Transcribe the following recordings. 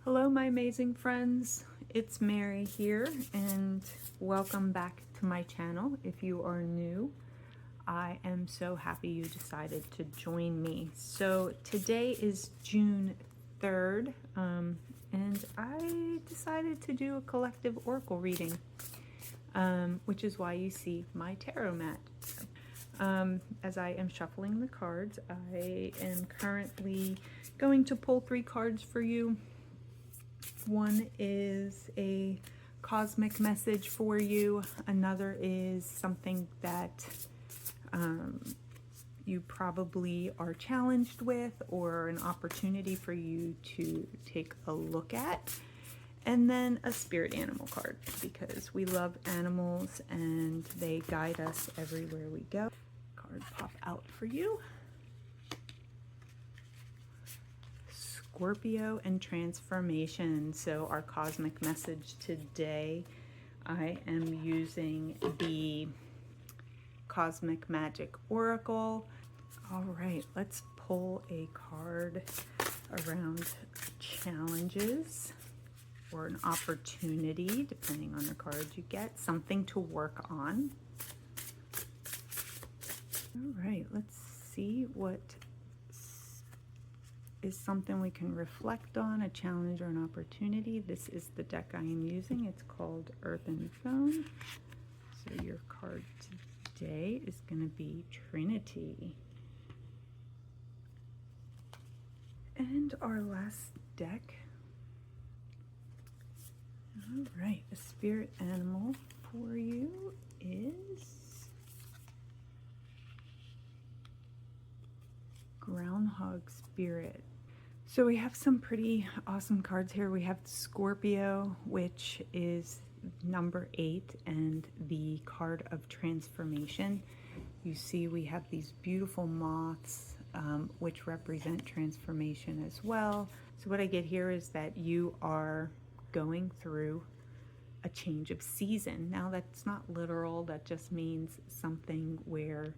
Hello, my amazing friends. It's Mary here, and welcome back to my channel. If you are new, I am so happy you decided to join me. So today is June 3rd, and I decided to do a collective oracle reading, which is why you see my tarot mat. As I am shuffling the cards, I am currently going to pull 3 cards for you. One is a cosmic message for you. Another is something that you probably are challenged with, or an opportunity for you to take a look at. And then a spirit animal card, because we love animals and they guide us everywhere we go. Card pop out for you. Scorpio and transformation. So our cosmic message today, I am using the Cosmic Magic Oracle. All right, let's pull a card around challenges or an opportunity, depending on the card you get, something to work on. All right, let's see what is something we can reflect on, a challenge or an opportunity. This is the deck I am using. It's called Earthen Bone. So your card today is going to be Trinity. And our last deck. All right, a spirit animal for you is Groundhog Spirit. So we have some pretty awesome cards here. We have Scorpio, which is number 8, and the card of transformation. You see we have these beautiful moths, which represent transformation as well. So what I get here is that you are going through a change of season. Now that's not literal, that just means something where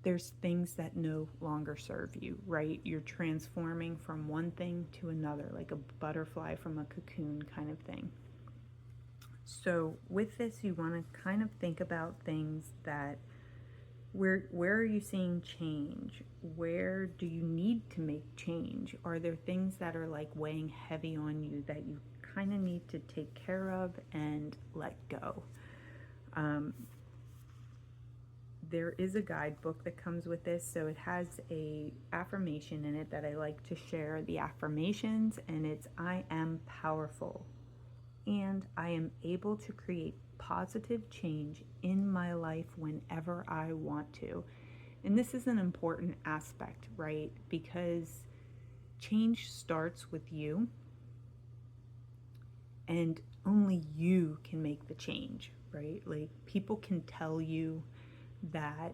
there's things that no longer serve you, right? You're transforming from one thing to another, like a butterfly from a cocoon kind of thing. So with this, you want to kind of think about things that, where are you seeing change? Where do you need to make change? Are there things that are like weighing heavy on you that you kind of need to take care of and let go? There is a guidebook that comes with this, so it has a affirmation in it that I like to share the affirmations, and it's I am powerful and I am able to create positive change in my life whenever I want to. And this is an important aspect, right? Because change starts with you, and only you can make the change, right? Like, people can tell you that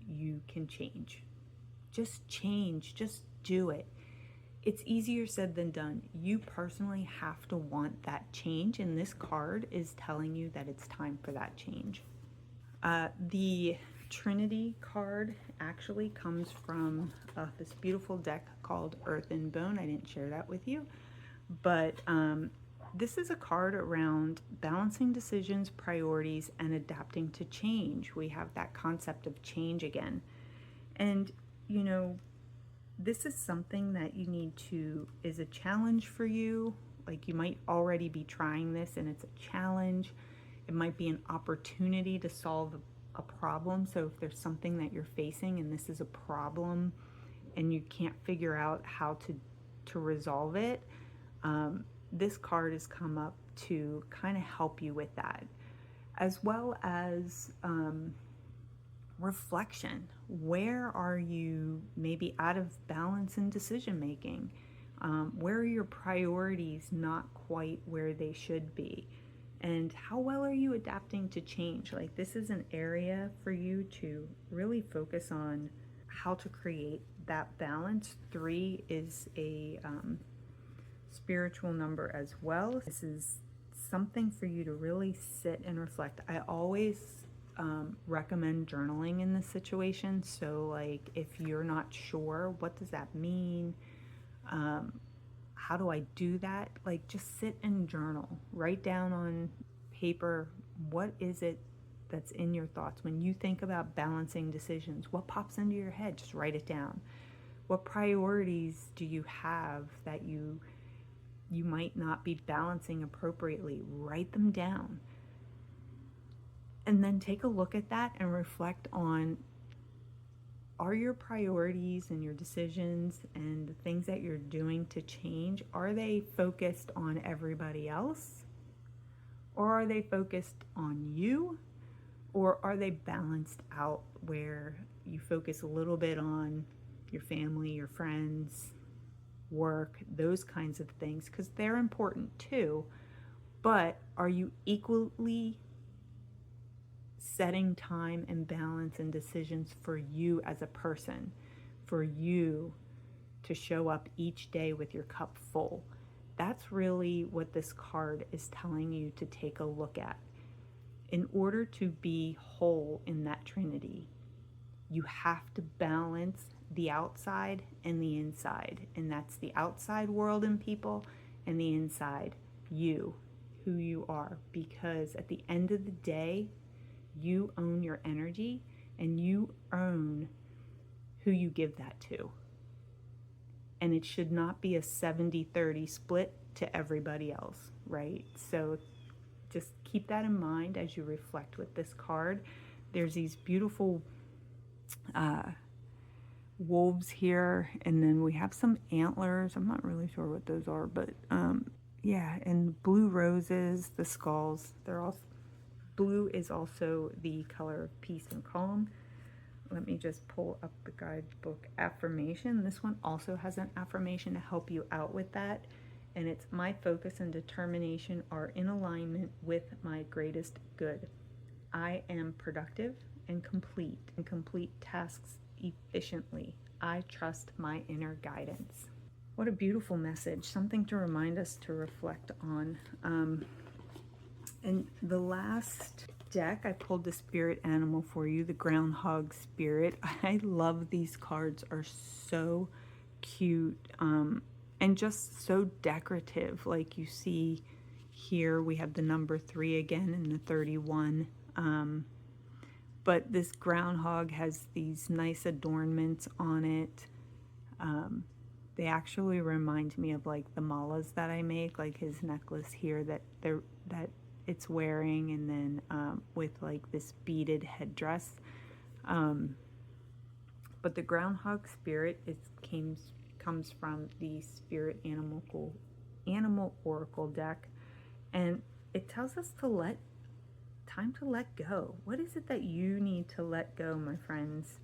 you can change. Just change, just do it. It's easier said than done. You personally have to want that change, and this card is telling you that it's time for that change. The Trinity card actually comes from this beautiful deck called Earthen Bone. I didn't share that with you, but this is a card around balancing decisions, priorities, and adapting to change. We have that concept of change again. And, you know, this is something that you need to, is a challenge for you. Like, you might already be trying this and it's a challenge. It might be an opportunity to solve a problem. So if there's something that you're facing and this is a problem and you can't figure out how to resolve it, this card has come up to kind of help you with that, as well as reflection. Where are you maybe out of balance in decision making? Where are your priorities not quite where they should be? And how well are you adapting to change? Like, this is an area for you to really focus on how to create that balance. 3 is a spiritual number as well. This is something for you to really sit and reflect. I always recommend journaling in this situation. So like, if you're not sure, what does that mean? how do I do that? Like, just sit and journal. Write down on paper, what is it that's in your thoughts? When you think about balancing decisions, what pops into your head? Just write it down. What priorities do you have that you might not be balancing appropriately? Write them down. And then take a look at that and reflect on, are your priorities and your decisions and the things that you're doing to change, are they focused on everybody else? Or are they focused on you? Or are they balanced out where you focus a little bit on your family, your friends, work, those kinds of things, because they're important too. But are you equally setting time and balance and decisions for you as a person, for you to show up each day with your cup full? That's really what this card is telling you to take a look at. In order to be whole in that trinity, you have to balance the outside and the inside. And that's the outside world and people, and the inside, you, who you are. Because at the end of the day, you own your energy and you own who you give that to. And it should not be a 70-30 split to everybody else, right? So just keep that in mind as you reflect with this card. There's these beautiful wolves here, and then we have some antlers. I'm not really sure what those are, but yeah, and blue roses, the skulls. They're all blue is also the color of peace and calm. Let me just pull up the guidebook affirmation. This one also has an affirmation to help you out with that. And it's, my focus and determination are in alignment with my greatest good. I am productive and complete tasks efficiently. I trust my inner guidance. What a beautiful message, something to remind us to reflect on. And the last deck, I pulled the spirit animal for you, the groundhog spirit. I love these cards, are so cute and just so decorative. Like you see here, we have the number 3 again and the 31. But this groundhog has these nice adornments on it. They actually remind me of like the malas that I make, like his necklace here that it's wearing, and then with like this beaded headdress. But the groundhog spirit comes from the spirit animal oracle deck, and it tells us time to let go. What is it that you need to let go, my friends?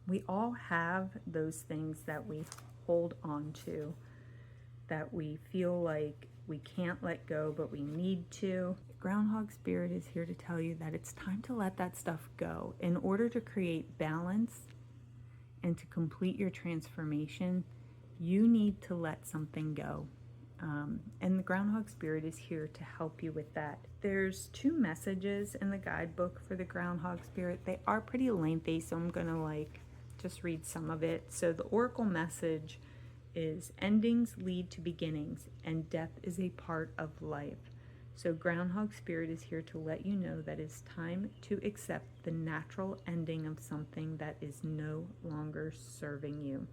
We all have those things that we hold on to, that we feel like we can't let go, but we need to. Groundhog Spirit is here to tell you that it's time to let that stuff go. In order to create balance and to complete your transformation, you need to let something go. And the Groundhog Spirit is here to help you with that. There's 2 messages in the guidebook for the Groundhog Spirit. They are pretty lengthy, so I'm gonna just read some of it. So the Oracle message is, endings lead to beginnings, and death is a part of life. So Groundhog Spirit is here to let you know that it's time to accept the natural ending of something that is no longer serving you.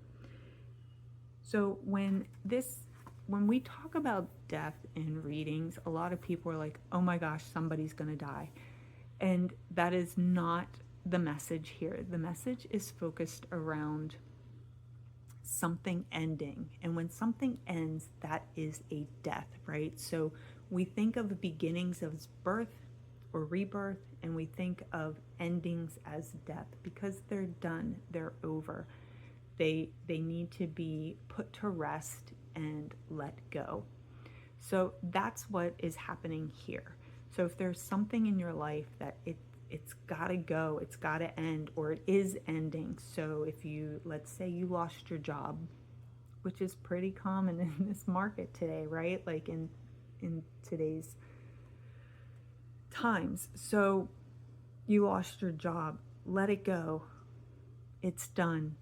So when we talk about death in readings, a lot of people are like, oh my gosh, somebody's gonna die. And that is not the message here. The message is focused around something ending. And when something ends, that is a death, right? So we think of beginnings as birth or rebirth, and we think of endings as death because they're done, they're over. They need to be put to rest and let go. So that's what is happening here. So if there's something in your life that it's gotta go, it's gotta end, or it is ending. So if let's say you lost your job, which is pretty common in this market today, right? Like in today's times. So you lost your job, let it go. It's done.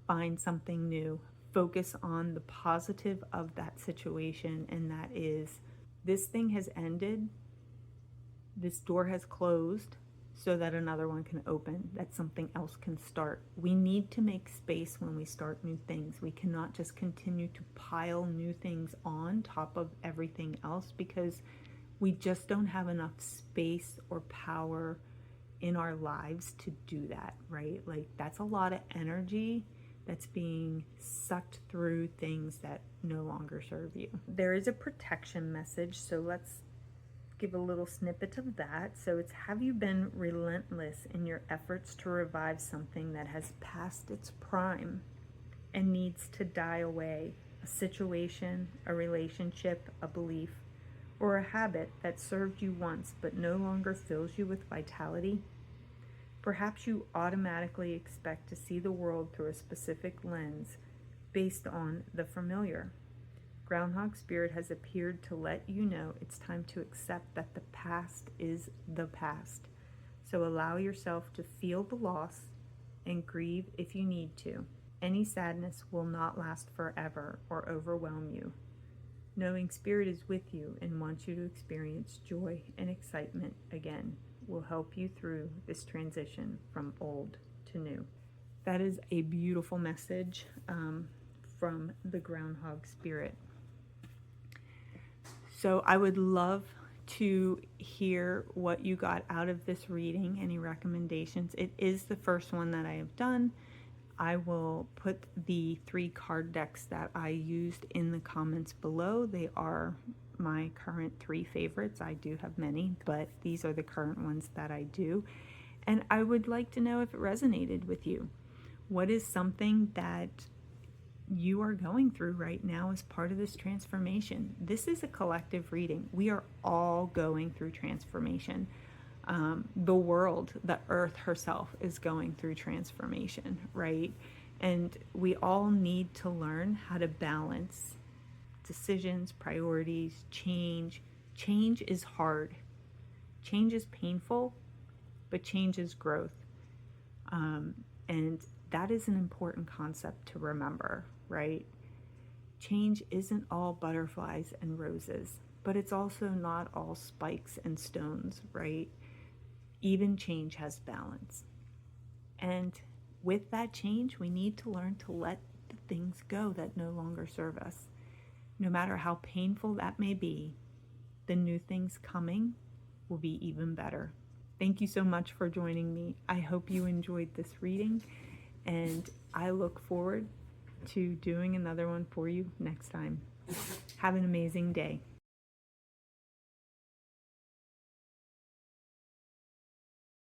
Find something new. focus on the positive of that situation, and that is, this thing has ended, this door has closed, so that another one can open, that something else can start. We need to make space when we start new things. We cannot just continue to pile new things on top of everything else, because we just don't have enough space or power in our lives to do that, right? Like, that's a lot of energy that's being sucked through things that no longer serve you. There is a protection message, so let's give a little snippet of that. So it's, have you been relentless in your efforts to revive something that has passed its prime and needs to die away? A situation, a relationship, a belief, or a habit that served you once but no longer fills you with vitality? Perhaps you automatically expect to see the world through a specific lens based on the familiar. Groundhog Spirit has appeared to let you know it's time to accept that the past is the past. So allow yourself to feel the loss and grieve if you need to. Any sadness will not last forever or overwhelm you. Knowing Spirit is with you and wants you to experience joy and excitement again will help you through this transition from old to new. That is a beautiful message from the Groundhog Spirit. So I would love to hear what you got out of this reading, any recommendations. It is the first one that I have done. I will put the 3 card decks that I used in the comments below. They are my current 3 favorites. I do have many, but these are the current ones that I do. And I would like to know if it resonated with you. What is something that you are going through right now as part of this transformation? This is a collective reading. We are all going through transformation. The world, the earth herself, is going through transformation, right? And we all need to learn how to balance decisions, priorities, change. Change is hard. Change is painful, but change is growth. And that is an important concept to remember, right? Change isn't all butterflies and roses, but it's also not all spikes and stones, right? Even change has balance. And with that change, we need to learn to let the things go that no longer serve us. No matter how painful that may be, the new things coming will be even better. Thank you so much for joining me. I hope you enjoyed this reading, and I look forward to doing another one for you next time. Have an amazing day.